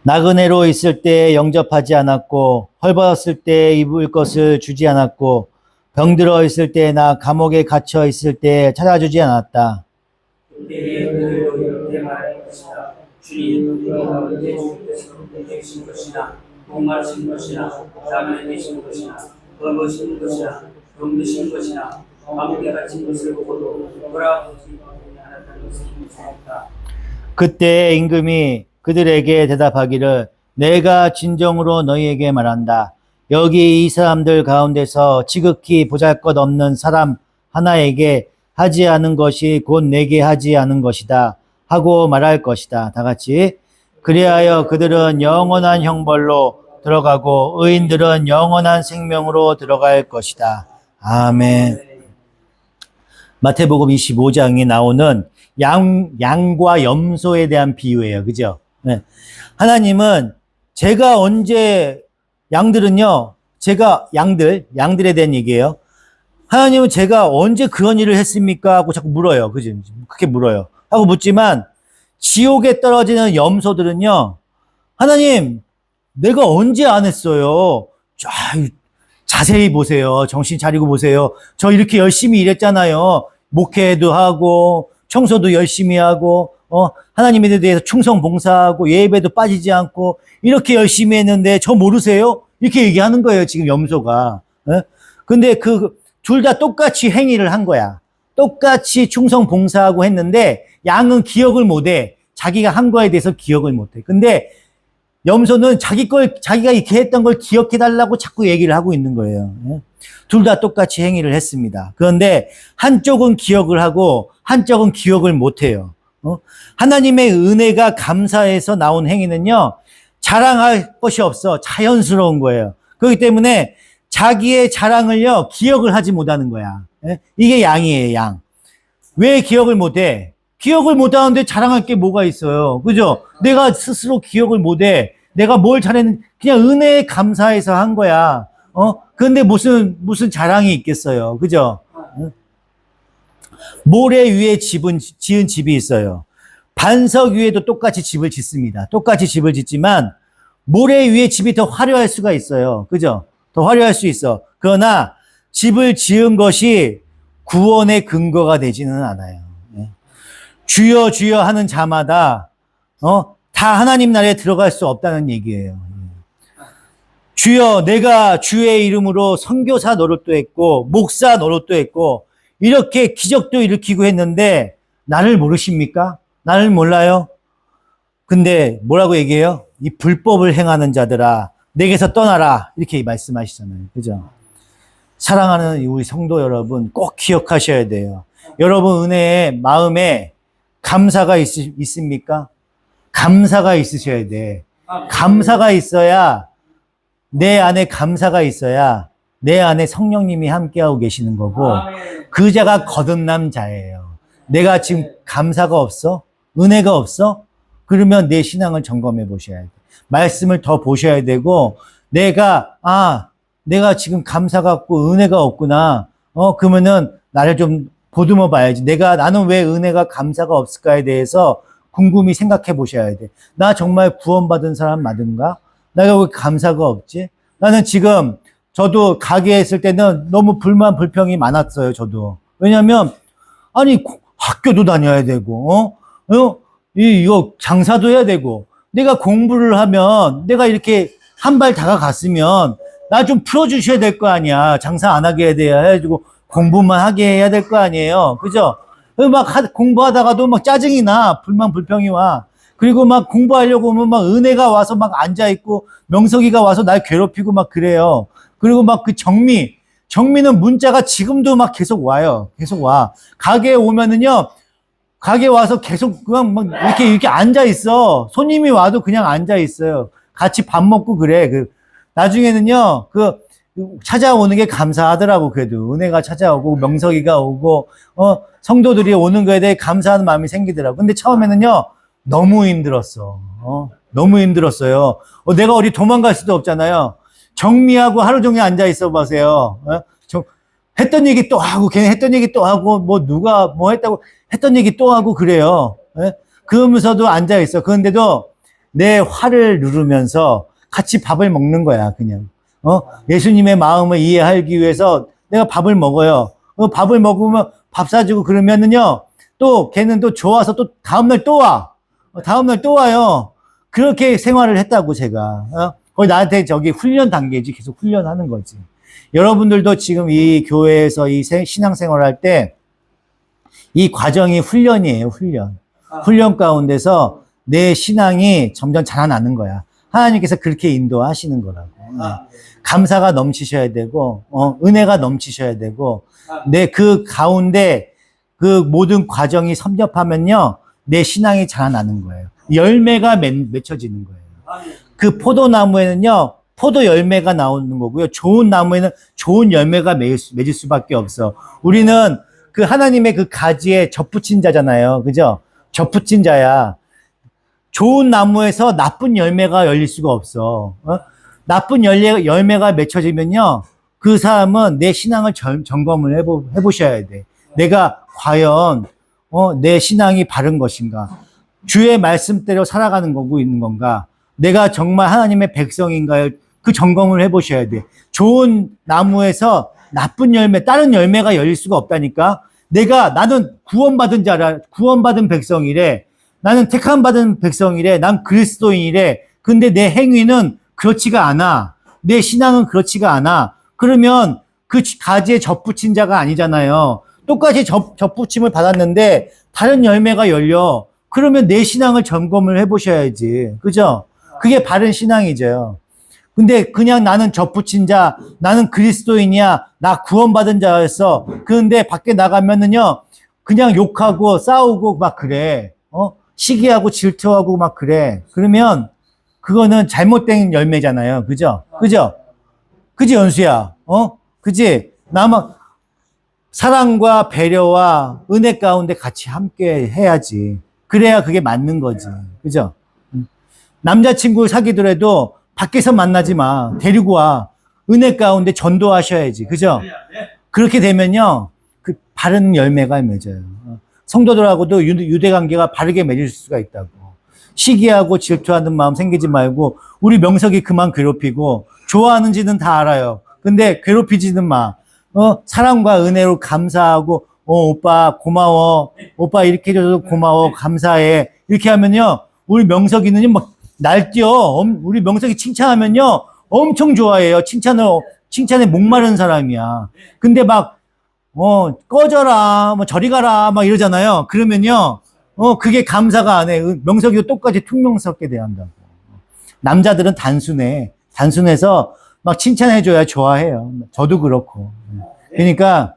나그네로 있을 때 영접하지 않았고 헐벗었을 때 입을 것을 주지 않았고 병들어 있을 때나 감옥에 갇혀 있을 때 찾아주지 않았다. 그때에 그들도 이렇게 말할 것이다. 주님, 우리가 언제 주께서 되신 것이나 목마르신 것이나 나그네 되신 것이나 헐벗으신 것이나 병드신 것이나 감옥에 갇힌 것을 보고도 돌아보지 않았다는 것을 인정했다. 그때 임금이 그들에게 대답하기를 내가 진정으로 너희에게 말한다. 여기 이 사람들 가운데서 지극히 보잘것없는 사람 하나에게 하지 않은 것이 곧 내게 하지 않은 것이다 하고 말할 것이다. 다 같이. 그리하여 그들은 영원한 형벌로 들어가고 의인들은 영원한 생명으로 들어갈 것이다. 아멘. 마태복음 25장에 나오는 양과 염소에 대한 비유예요. 그죠? 네. 하나님은 제가 언제 양들은요, 양들에 대한 얘기예요. 하나님은 제가 언제 그런 일을 했습니까? 하고 자꾸 물어요. 그죠? 그렇게 물어요. 하고 묻지만 지옥에 떨어지는 염소들은요, 하나님, 내가 언제 안 했어요? 자세히 보세요. 정신 차리고 보세요. 저 이렇게 열심히 일했잖아요. 목회도 하고, 청소도 열심히 하고, 하나님에 대해서 충성 봉사하고, 예배도 빠지지 않고, 이렇게 열심히 했는데, 저 모르세요? 이렇게 얘기하는 거예요, 지금 염소가. 근데 둘 다 똑같이 행위를 한 거야. 똑같이 충성 봉사하고 했는데, 양은 기억을 못 해. 자기가 한 거에 대해서 기억을 못 해. 근데, 염소는 자기가 이렇게 했던 걸 기억해달라고 자꾸 얘기를 하고 있는 거예요. 둘 다 똑같이 행위를 했습니다. 그런데 한쪽은 기억을 하고 한쪽은 기억을 못 해요. 하나님의 은혜가 감사해서 나온 행위는요, 자랑할 것이 없어. 자연스러운 거예요. 그렇기 때문에 자기의 자랑을요, 기억을 하지 못하는 거야. 이게 양이에요, 양. 왜 기억을 못 해? 기억을 못 하는데 자랑할 게 뭐가 있어요. 그죠? 내가 스스로 기억을 못 해. 내가 뭘 잘했는지 그냥 은혜에 감사해서 한 거야. 그런데 무슨 자랑이 있겠어요. 그죠? 모래 위에 지은 집이 있어요. 반석 위에도 똑같이 집을 짓습니다. 똑같이 집을 짓지만 모래 위에 집이 더 화려할 수가 있어요. 그죠? 더 화려할 수 있어. 그러나 집을 지은 것이 구원의 근거가 되지는 않아요. 주여 주여 하는 자마다 다 하나님 나라에 들어갈 수 없다는 얘기예요. 주여, 내가 주의 이름으로 선교사 노릇도 했고 목사 노릇도 했고 이렇게 기적도 일으키고 했는데 나를 모르십니까? 나를 몰라요? 근데 뭐라고 얘기해요? 이 불법을 행하는 자들아, 내게서 떠나라. 이렇게 말씀하시잖아요. 그죠? 사랑하는 우리 성도 여러분, 꼭 기억하셔야 돼요. 여러분 은혜의 마음에 감사가 있습니까? 감사가 있으셔야 돼. 감사가 있어야, 내 안에 감사가 있어야 내 안에 성령님이 함께하고 계시는 거고, 그 자가 거듭난 자예요. 내가 지금 감사가 없어? 은혜가 없어? 그러면 내 신앙을 점검해 보셔야 돼. 말씀을 더 보셔야 되고, 내가 지금 감사가 없고 은혜가 없구나. 그러면은 나를 좀 보듬어 봐야지. 나는 왜 은혜가 감사가 없을까에 대해서 궁금히 생각해 보셔야 돼. 나 정말 구원받은 사람 맞은가? 내가 왜 감사가 없지? 나는 지금, 저도 가게에 있을 때는 너무 불만, 불평이 많았어요, 저도. 왜냐면, 아니, 학교도 다녀야 되고, 이거 장사도 해야 되고, 내가 공부를 하면, 내가 이렇게 한 발 다가갔으면, 나 좀 풀어주셔야 될 거 아니야. 장사 안 하게 해가지고, 공부만 하게 해야 될 거 아니에요. 그죠? 막 공부하다가도 막 짜증이 나. 불만, 불평이 와. 그리고 막 공부하려고 하면 막 은혜가 와서 막 앉아있고, 명석이가 와서 날 괴롭히고 막 그래요. 그리고 막 그 정미는 문자가 지금도 막 계속 와요. 계속 와. 가게에 오면은요, 가게 와서 계속 그냥 막 이렇게 앉아있어. 손님이 와도 그냥 앉아있어요. 같이 밥 먹고 그래. 나중에는요, 찾아오는 게 감사하더라고, 그래도. 은혜가 찾아오고, 명석이가 오고, 성도들이 오는 거에 대해 감사하는 마음이 생기더라고. 근데 처음에는요, 너무 힘들었어. 너무 힘들었어요. 내가 어디 도망갈 수도 없잖아요. 정미하고 하루 종일 앉아있어 보세요. 했던 얘기 또 하고, 걔네 했던 얘기 또 하고, 누가 뭐 했다고 했던 얘기 또 하고 그래요. 그러면서도 앉아있어. 그런데도 내 화를 누르면서 같이 밥을 먹는 거야, 그냥. 예수님의 마음을 이해하기 위해서 내가 밥을 먹어요. 밥을 먹으면 밥 사주고 그러면은요, 또 걔는 또 좋아서 또 다음날 또 와. 다음날 또 와요. 그렇게 생활을 했다고, 제가. 거의 나한테 훈련 단계지. 계속 훈련하는 거지. 여러분들도 지금 이 교회에서 이 신앙생활 할 때 이 과정이 훈련이에요, 훈련. 훈련 가운데서 내 신앙이 점점 자라나는 거야. 하나님께서 그렇게 인도하시는 거라고. 감사가 넘치셔야 되고, 은혜가 넘치셔야 되고, 그 가운데 그 모든 과정이 섭렵하면요, 내 신앙이 자라나는 거예요. 열매가 맺혀지는 거예요. 그 포도나무에는요, 포도 열매가 나오는 거고요. 좋은 나무에는 좋은 열매가 맺을 수밖에 없어. 우리는 그 하나님의 그 가지에 접붙인 자잖아요. 그죠? 접붙인 자야. 좋은 나무에서 나쁜 열매가 열릴 수가 없어. 나쁜 열매가 맺혀지면요, 그 사람은 내 신앙을 점검을 해보셔야 돼. 내가 과연 내 신앙이 바른 것인가? 주의 말씀대로 살아가는 거고 있는 건가? 내가 정말 하나님의 백성인가요? 그 점검을 해보셔야 돼. 좋은 나무에서 나쁜 열매, 다른 열매가 열릴 수가 없다니까? 나는 구원받은 자라, 구원받은 백성이래. 나는 택함받은 백성이래. 난 그리스도인이래. 근데 내 행위는 그렇지가 않아. 내 신앙은 그렇지가 않아. 그러면 그 가지에 접붙인 자가 아니잖아요. 똑같이 접붙임을 받았는데 다른 열매가 열려. 그러면 내 신앙을 점검을 해보셔야지. 그죠? 그게 바른 신앙이죠. 근데 그냥 나는 접붙인 자, 나는 그리스도인이야, 나 구원받은 자였어. 그런데 밖에 나가면은요, 그냥 욕하고 싸우고 막 그래. 시기하고 질투하고 막 그래. 그러면 그거는 잘못된 열매잖아요. 그죠? 그죠? 그지, 연수야? 그지? 사랑과 배려와 은혜 가운데 같이 함께 해야지. 그래야 그게 맞는 거지. 그죠? 남자친구 사귀더라도 밖에서 만나지 마. 데리고 와. 은혜 가운데 전도하셔야지. 그죠? 그렇게 되면요, 그 바른 열매가 맺어요. 성도들하고도 유대 관계가 바르게 맺을 수가 있다고. 시기하고 질투하는 마음 생기지 말고, 우리 명석이 그만 괴롭히고, 좋아하는지는 다 알아요. 근데 괴롭히지는 마. 사랑과 은혜로 감사하고, 오빠 고마워. 오빠 이렇게 해줘서 고마워. 감사해. 이렇게 하면요, 우리 명석이는요, 막 날뛰어. 우리 명석이 칭찬하면요, 엄청 좋아해요. 칭찬에 목마른 사람이야. 근데 막, 꺼져라, 저리 가라, 막 이러잖아요. 그러면요, 그게 감사가 안 해. 명석이도 똑같이 퉁명스럽게 대한다고. 남자들은 단순해서 막 칭찬해줘야 좋아해요. 저도 그렇고. 그러니까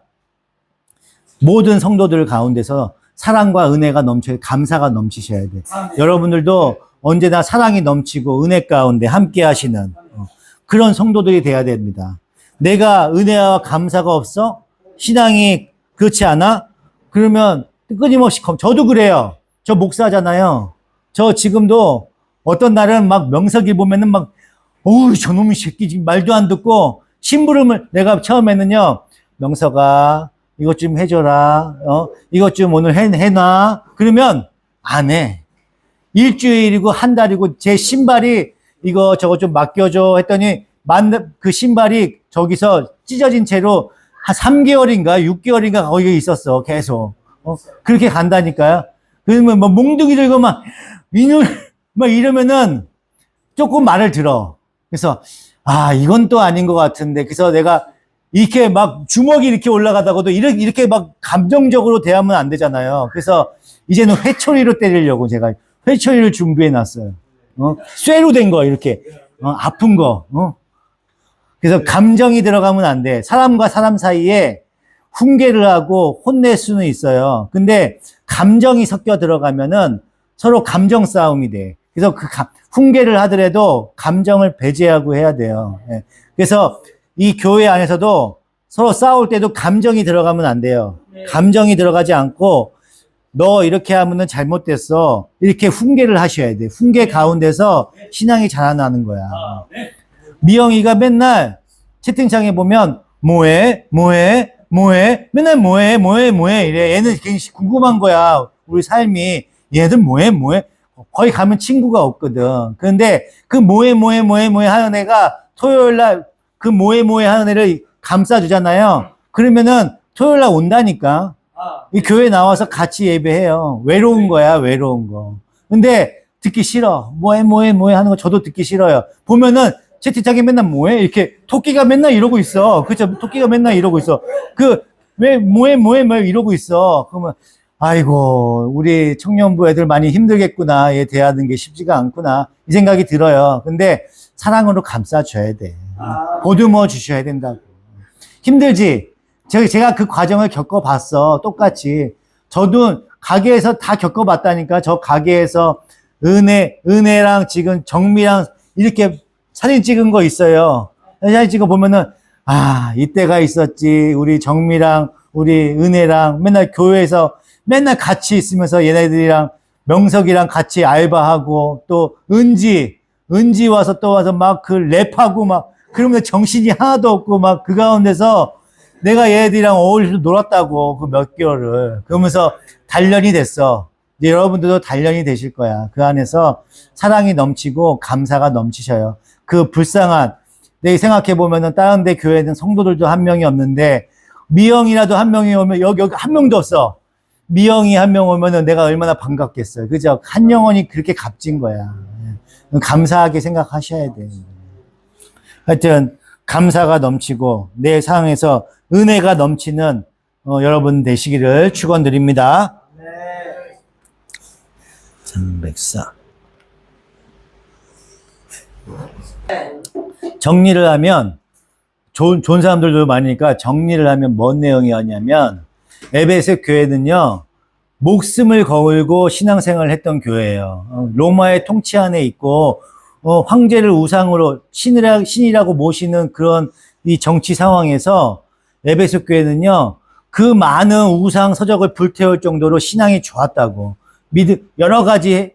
모든 성도들 가운데서 사랑과 은혜가 넘쳐야, 감사가 넘치셔야 돼. 여러분들도 언제나 사랑이 넘치고 은혜 가운데 함께 하시는 그런 성도들이 돼야 됩니다. 내가 은혜와 감사가 없어? 신앙이 그렇지 않아? 그러면 끊임없이, 저도 그래요. 저 목사잖아요. 저 지금도 어떤 날은 막 명석이 보면은 막, 어우, 저놈의 새끼 지금 말도 안 듣고, 심부름을, 내가 처음에는요, 명석아, 이것 좀 해줘라, 이것 좀 오늘 해놔. 그러면 안 해. 일주일이고 한 달이고 제 신발이 이거 저거 좀 맡겨줘 했더니, 그 신발이 저기서 찢어진 채로 한 3개월인가 6개월인가 거기에 있었어. 계속. 그렇게 간다니까요. 그러면 뭐 몽둥이 들고 막, 이놈, 막 이러면은 조금 말을 들어. 그래서, 아, 이건 또 아닌 것 같은데. 그래서 내가 이렇게 막 주먹이 이렇게 올라가다가도 이렇게 막 감정적으로 대하면 안 되잖아요. 그래서 이제는 회초리로 때리려고 제가 회초리를 준비해 놨어요. 쇠로 된 거, 이렇게. 아픈 거. 그래서 감정이 들어가면 안 돼. 사람과 사람 사이에 훈계를 하고 혼낼 수는 있어요. 근데 감정이 섞여 들어가면은 서로 감정 싸움이 돼. 그래서 훈계를 하더라도 감정을 배제하고 해야 돼요. 예. 그래서 이 교회 안에서도 서로 싸울 때도 감정이 들어가면 안 돼요. 감정이 들어가지 않고 너 이렇게 하면은 잘못됐어. 이렇게 훈계를 하셔야 돼. 훈계 가운데서 신앙이 자라나는 거야. 미영이가 맨날 채팅창에 보면 뭐해? 맨날 뭐해? 이래. 얘는 굉장히 궁금한 거야. 우리 삶이. 얘들 뭐해? 거기 가면 친구가 없거든. 그런데 그 뭐해 하는 애가 토요일 날 그 뭐해 하는 애를 감싸주잖아요. 그러면은 토요일 날 온다니까. 이 교회 나와서 같이 예배해요. 외로운 거야, 외로운 거. 근데 듣기 싫어. 뭐해 하는 거 저도 듣기 싫어요. 보면은 채팅창에 맨날 뭐해? 이렇게 토끼가 맨날 이러고 있어. 그죠? 토끼가 맨날 이러고 있어. 왜 뭐해 이러고 있어. 그러면 아이고, 우리 청년부 애들 많이 힘들겠구나. 얘 대하는 게 쉽지가 않구나. 이 생각이 들어요. 근데 사랑으로 감싸줘야 돼. 보듬어 주셔야 된다고. 힘들지? 제가 그 과정을 겪어봤어. 똑같이. 저도 가게에서 다 겪어봤다니까. 저 가게에서 은혜랑 지금 정미랑 이렇게 사진 찍은 거 있어요. 사진 찍어 보면은, 아, 이때가 있었지. 우리 정미랑 우리 은혜랑 맨날 교회에서 맨날 같이 있으면서 얘네들이랑 명석이랑 같이 알바하고 또 은지 와서 또 와서 막 그 랩하고 막 그러면 정신이 하나도 없고 막 그 가운데서 내가 얘네들이랑 어울려서 놀았다고 그 몇 개월을. 그러면서 단련이 됐어. 이제 여러분들도 단련이 되실 거야. 그 안에서 사랑이 넘치고 감사가 넘치셔요. 그 불쌍한, 내가 생각해 보면은 다른 데 교회는 성도들도 한 명이 없는데 미영이라도 한 명이 오면 여기 한 명도 없어. 미영이 한 명 오면은 내가 얼마나 반갑겠어요. 그죠? 한 영혼이 그렇게 값진 거야. 감사하게 생각하셔야 돼. 하여튼 감사가 넘치고 내 상황에서 은혜가 넘치는 여러분 되시기를 축원드립니다. 304. 정리를 하면 좋은 사람들도 많으니까 정리를 하면 뭔 내용이었냐면 에베소 교회는요, 목숨을 걸고 신앙생활을 했던 교회예요. 로마의 통치 안에 있고 황제를 우상으로 신이라고 모시는 그런 이 정치 상황에서 에베소 교회는요, 그 많은 우상 서적을 불태울 정도로 신앙이 좋았다고. 여러 가지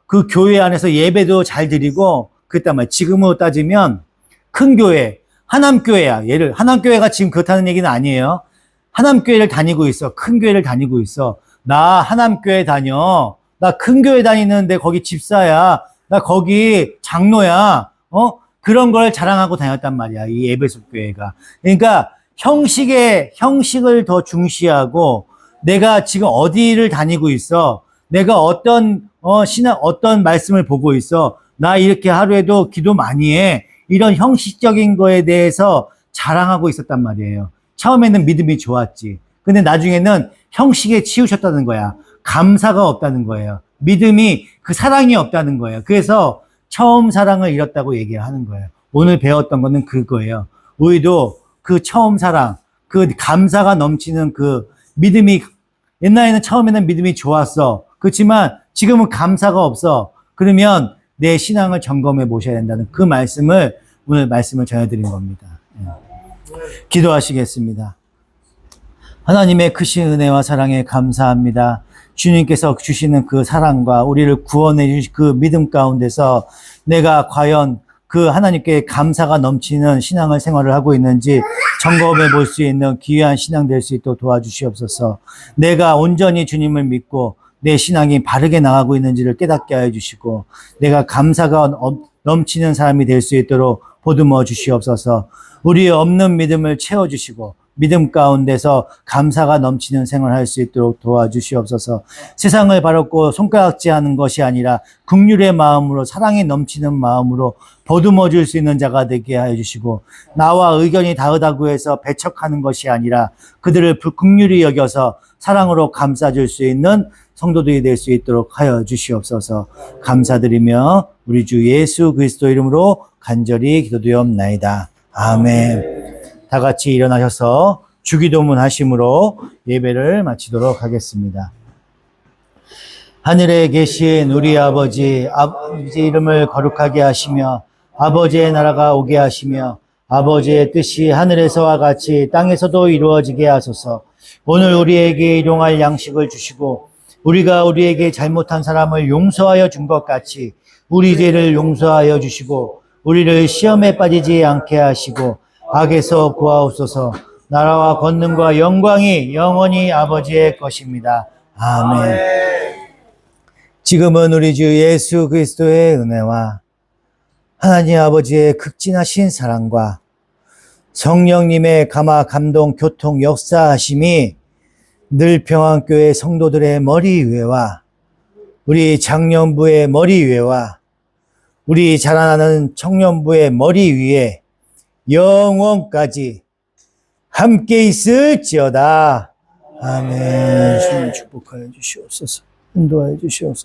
그 교회 안에서 예배도 잘 드리고 그랬단 말이에요. 지금으로 따지면 큰 교회, 하남교회야. 하남교회가 지금 그렇다는 얘기는 아니에요. 하남교회를 다니고 있어. 큰 교회를 다니고 있어. 나 하남교회 다녀. 나 큰 교회 다니는데 거기 집사야. 나 거기 장로야. 그런 걸 자랑하고 다녔단 말이야. 이 에베소 교회가. 그러니까 형식을 더 중시하고 내가 지금 어디를 다니고 있어. 내가 어떤 말씀을 보고 있어. 나 이렇게 하루에도 기도 많이 해. 이런 형식적인 거에 대해서 자랑하고 있었단 말이에요. 처음에는 믿음이 좋았지. 근데 나중에는 형식에 치우쳤다는 거야. 감사가 없다는 거예요. 믿음이, 그 사랑이 없다는 거예요. 그래서 처음 사랑을 잃었다고 얘기를 하는 거예요. 오늘 배웠던 거는 그거예요. 우리도 그 처음 사랑, 그 감사가 넘치는 그 믿음이, 옛날에는 처음에는 믿음이 좋았어. 그렇지만 지금은 감사가 없어. 그러면 내 신앙을 점검해 보셔야 된다는 그 말씀을 오늘 말씀을 전해드린 겁니다. 기도하시겠습니다. 하나님의 크신 은혜와 사랑에 감사합니다. 주님께서 주시는 그 사랑과 우리를 구원해 주신 그 믿음 가운데서 내가 과연 그 하나님께 감사가 넘치는 신앙을 생활을 하고 있는지 점검해 볼 수 있는 귀한 신앙 될 수 있도록 도와주시옵소서. 내가 온전히 주님을 믿고 내 신앙이 바르게 나가고 있는지를 깨닫게 하여 주시고 내가 감사가 넘치는 사람이 될 수 있도록 보듬어 주시옵소서. 우리의 없는 믿음을 채워주시고 믿음 가운데서 감사가 넘치는 생활을 할 수 있도록 도와주시옵소서. 세상을 바라보고 손가락질하는 것이 아니라 긍휼의 마음으로 사랑이 넘치는 마음으로 보듬어 줄 수 있는 자가 되게 하여 주시고 나와 의견이 다르다고 해서 배척하는 것이 아니라 그들을 긍휼히 여겨서 사랑으로 감싸줄 수 있는 성도들이 될 수 있도록 하여 주시옵소서. 감사드리며 우리 주 예수 그리스도 이름으로 간절히 기도드리옵나이다. 아멘. 다 같이 일어나셔서 주기도문 하심으로 예배를 마치도록 하겠습니다. 하늘에 계신 우리 아버지 이름을 거룩하게 하시며 아버지의 나라가 오게 하시며 아버지의 뜻이 하늘에서와 같이 땅에서도 이루어지게 하소서. 오늘 우리에게 일용할 양식을 주시고 우리가 우리에게 잘못한 사람을 용서하여 준 것 같이 우리 죄를 용서하여 주시고 우리를 시험에 빠지지 않게 하시고 악에서 구하옵소서. 나라와 권능과 영광이 영원히 아버지의 것입니다. 아멘. 지금은 우리 주 예수 그리스도의 은혜와 하나님 아버지의 극진하신 사랑과 성령님의 감화 감동 교통 역사하심이 늘 평안교회 성도들의 머리 위에와 우리 장년부의 머리 위에와 우리 자라나는 청년부의 머리 위에 영원까지 함께 있을지어다. 아멘. 주님 축복하여 주시옵소서. 인도하여 주시옵소서.